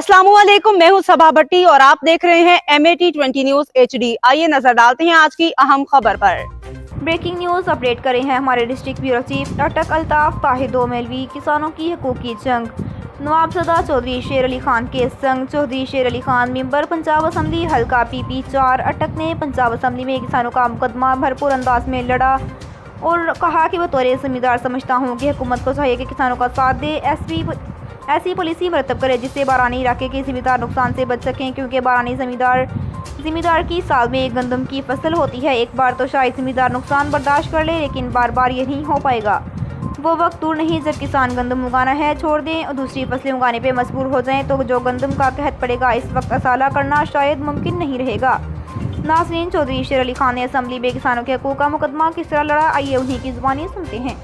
अस्सलामुअलैकुम, मैं हूं सबा भट्टी और आप देख रहे हैं MAT20 न्यूज HD। आइए नजर डालते हैं आज की अहम खबर पर। ब्रेकिंग न्यूज अपडेट करें हैं हमारे डिस्ट्रिक्ट ब्यूरो चीफ अटक अल्ताफ ताहिर 2 मौलवी किसानों की हकूक की जंग। नवाबजदा चौधरी शेर अली खान के संग चौधरी शेर अली खान मेंबर पंजाब असम्बली हल्का PP4 अटक ने पंजाब असम्बली में किसानों का मुकदमा भरपूर अंदाज में लड़ा और कहा कि बतौर जिम्मेदार समझता हूँ कि हुकूमत को चाहिए कि किसानों का साथ दे, ऐसी पॉलिसी मरतब करे जिससे बारानी इलाके के ज़िम्मेदार नुकसान से बच सकें, क्योंकि बारानी ज़िम्मेदार की साल में एक गंदम की फसल होती है। एक बार तो शायद ज़िम्मेदार नुकसान बर्दाश्त कर ले, लेकिन बार बार ये नहीं हो पाएगा। वो वक्त दूर नहीं जब किसान गंदम उगाना है छोड़ दें और दूसरी फसलें उगाने पे मजबूर हो जाएं, तो जो गंदम का कहत पड़ेगा इस वक्त असाला करना शायद मुमकिन नहीं रहेगा। नाज़रीन, चौधरी शेर अली खान ने असम्बली में किसानों के हकूक़ का मुकदमा किस तरह लड़ा, आइए उन्हीं की ज़ुबानी सुनते हैं।